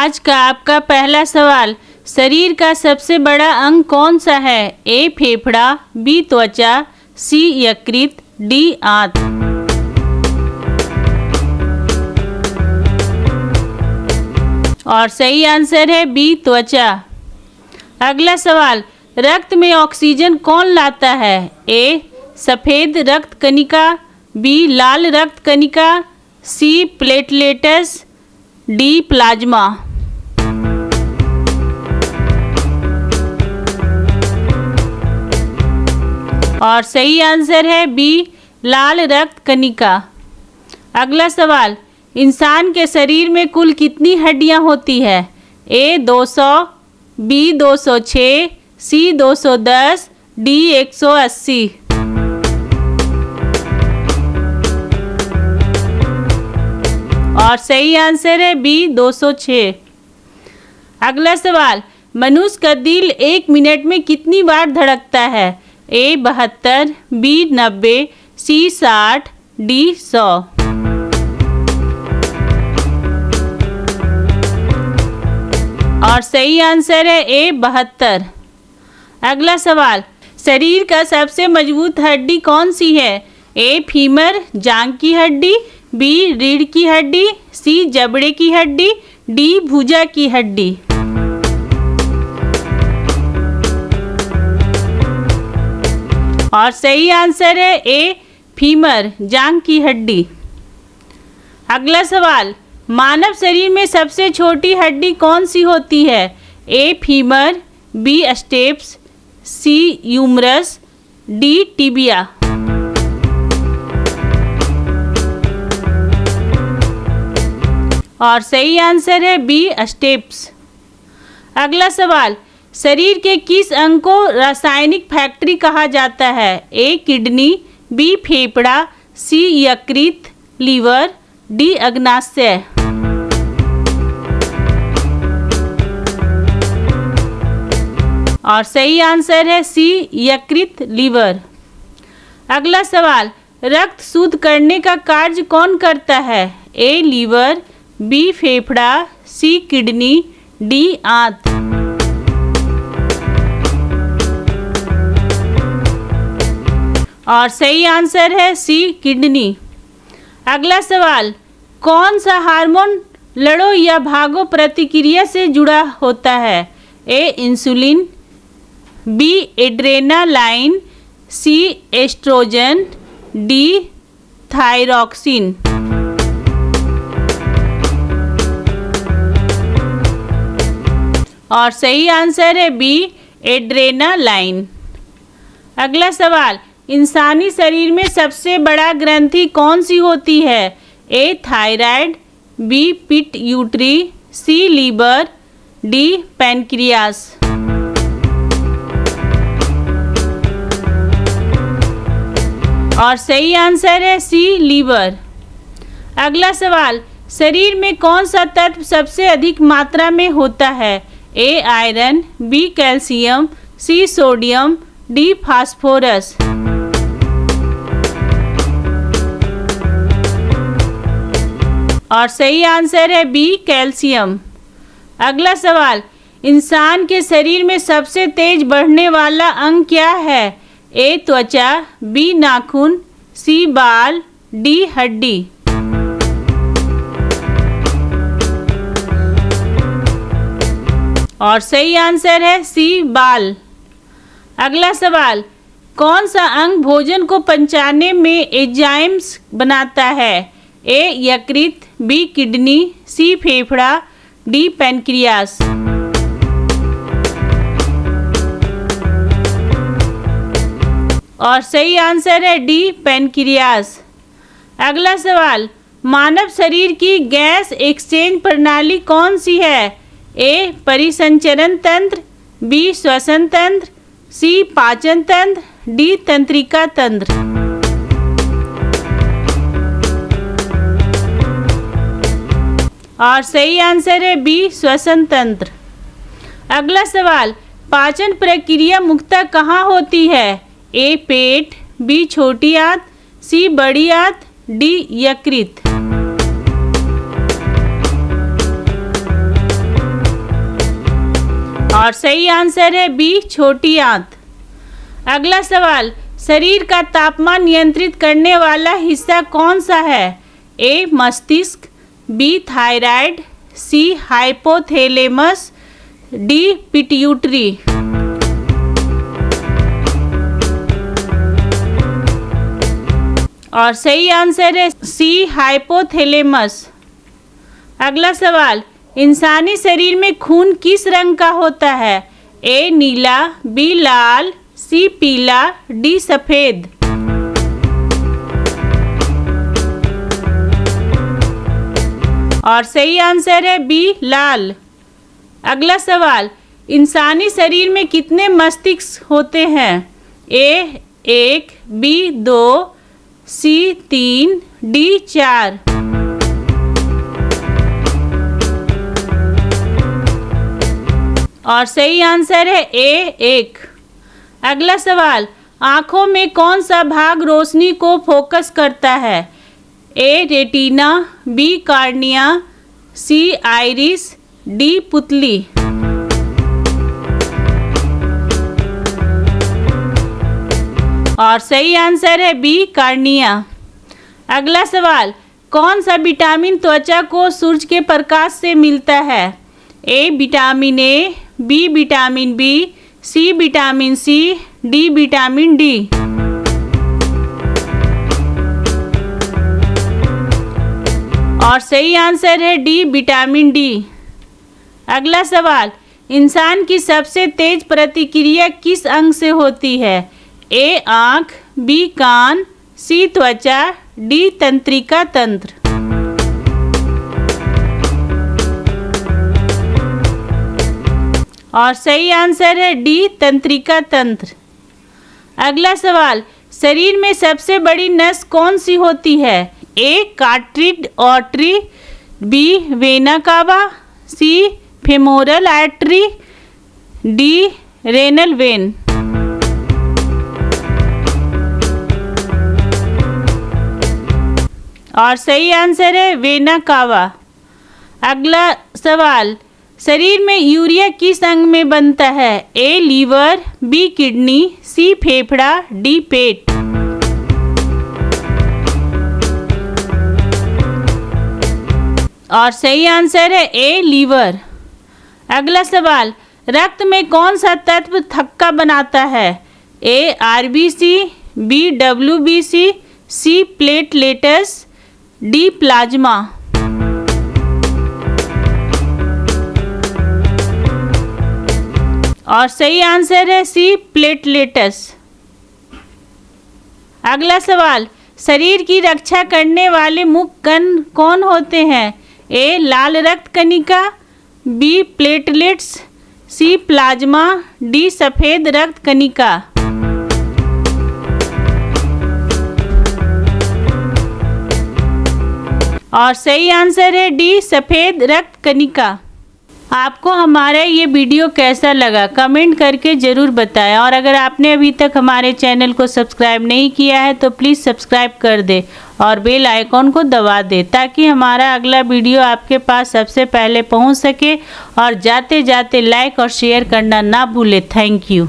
आज का आपका पहला सवाल, शरीर का सबसे बड़ा अंग कौन सा है? ए फेफड़ा, बी त्वचा, सी यकृत, डी आंत। और सही आंसर है बी त्वचा। अगला सवाल, रक्त में ऑक्सीजन कौन लाता है? ए सफ़ेद रक्त कणिका, बी लाल रक्त कणिका, सी प्लेटलेट्स, डी प्लाज्मा। और सही आंसर है बी लाल रक्त कणिका। अगला सवाल, इंसान के शरीर में कुल कितनी हड्डियां होती है? ए 200, बी 206, सी 210, डी 180। और सही आंसर है बी 206। अगला सवाल, मनुष्य का दिल 1 मिनट में कितनी बार धड़कता है? ए 72, बी 90, सी 60, डी 100। और सही आंसर है ए 72। अगला सवाल, शरीर का सबसे मजबूत हड्डी कौन सी है? ए फीमर जांघ की हड्डी, बी रीढ़ की हड्डी, सी जबड़े की हड्डी, डी भुजा की हड्डी। और सही आंसर है ए फीमर जांघ की हड्डी। अगला सवाल, मानव शरीर में सबसे छोटी हड्डी कौन सी होती है? A femur, B stapes, C humerus, D tibia. और सही आंसर है बी स्टेप्स। अगला सवाल, शरीर के किस अंग को रासायनिक फैक्ट्री कहा जाता है? ए किडनी, बी फेफड़ा, सी यकृत लीवर, डी अग्नाशय। और सही आंसर है सी यकृत लीवर। अगला सवाल, रक्त शुद्ध करने का कार्य कौन करता है? ए लीवर, बी फेफड़ा, सी किडनी, डी आंत। और सही आंसर है सी किडनी। अगला सवाल, कौन सा हार्मोन लड़ो या भागो प्रतिक्रिया से जुड़ा होता है? ए इंसुलिन, बी एड्रेनालाइन, सी एस्ट्रोजन, डी थायरॉक्सिन। और सही आंसर है बी एड्रेनालाइन। अगला सवाल, इंसानी शरीर में सबसे बड़ा ग्रंथि कौन सी होती है? A thyroid, B pituitary, C liver, D pancreas. और सही आंसर है सी लीवर। अगला सवाल, शरीर में कौन सा तत्व सबसे अधिक मात्रा में होता है? A iron, B calcium, C sodium, D phosphorus. और सही आंसर है बी कैल्शियम। अगला सवाल, इंसान के शरीर में सबसे तेज बढ़ने वाला अंग क्या है? ए त्वचा, बी नाखून, सी बाल, डी हड्डी। और सही आंसर है सी बाल। अगला सवाल, कौन सा अंग भोजन को पचाने में एंजाइम्स बनाता है? ए यकृत, बी किडनी, सी फेफड़ा, डी पैनक्रियास। और सही आंसर है डी पैनक्रियास। अगला सवाल, मानव शरीर की गैस एक्सचेंज प्रणाली कौन सी है? ए परिसंचरण तंत्र, बी श्वसन तंत्र, सी पाचन तंत्र, डी तंत्रिका तंत्र। और सही आंसर है बी श्वसन तंत्र। अगला सवाल, पाचन प्रक्रिया मुख्यतः कहाँ होती है? ए पेट, बी छोटी आंत, सी बड़ी आंत, डी यकृत। और सही आंसर है बी छोटी आंत। अगला सवाल, शरीर का तापमान नियंत्रित करने वाला हिस्सा कौन सा है? ए मस्तिष्क, बी थायराइड, सी हाइपोथैलेमस, डी पिट्यूटरी। और सही आंसर है सी हाइपोथैलेमस। अगला सवाल, इंसानी शरीर में खून किस रंग का होता है? ए नीला, बी लाल, सी पीला, डी सफेद। और सही आंसर है बी लाल। अगला सवाल, इंसानी शरीर में कितने मस्तिष्क होते हैं? ए 1, बी 2, सी 3, डी 4। और सही आंसर है ए 1। अगला सवाल, आँखों में कौन सा भाग रोशनी को फोकस करता है? ए रेटिना, बी कार्निया, सी आइरिस, डी पुतली। और सही आंसर है बी कार्निया। अगला सवाल, कौन सा विटामिन त्वचा को सूरज के प्रकाश से मिलता है? A vitamin A, B vitamin B, C vitamin C, D vitamin D. और सही आंसर है डी विटामिन डी। अगला सवाल, इंसान की सबसे तेज प्रतिक्रिया किस अंग से होती है? ए आँख, बी कान, सी त्वचा, डी तंत्रिका तंत्र। और सही आंसर है डी तंत्रिका तंत्र। अगला सवाल, शरीर में सबसे बड़ी नस कौन सी होती है? A cartilage artery, B vena cava, C femoral artery, D renal vein. और सही आंसर है वेना कावा। अगला सवाल, शरीर में यूरिया किस अंग में बनता है? ए लीवर, बी किडनी, सी फेफड़ा, डी पेट। और सही आंसर है ए लीवर। अगला सवाल, रक्त में कौन सा तत्व थक्का बनाता है? A RBC, B WBC, C platelets, D plasma. और सही आंसर है सी प्लेटलेट्स। अगला सवाल, शरीर की रक्षा करने वाले मुख्य कण कौन होते हैं? ए लाल रक्त कणिका, बी प्लेटलेट्स, सी प्लाज्मा, डी सफेद रक्त कणिका। और सही आंसर है डी सफेद रक्त कणिका। आपको हमारा ये वीडियो कैसा लगा कमेंट करके ज़रूर बताएं, और अगर आपने अभी तक हमारे चैनल को सब्सक्राइब नहीं किया है तो प्लीज़ सब्सक्राइब कर दें और बेल आइकॉन को दबा दें ताकि हमारा अगला वीडियो आपके पास सबसे पहले पहुंच सके। और जाते जाते लाइक और शेयर करना ना भूलें। Thank you.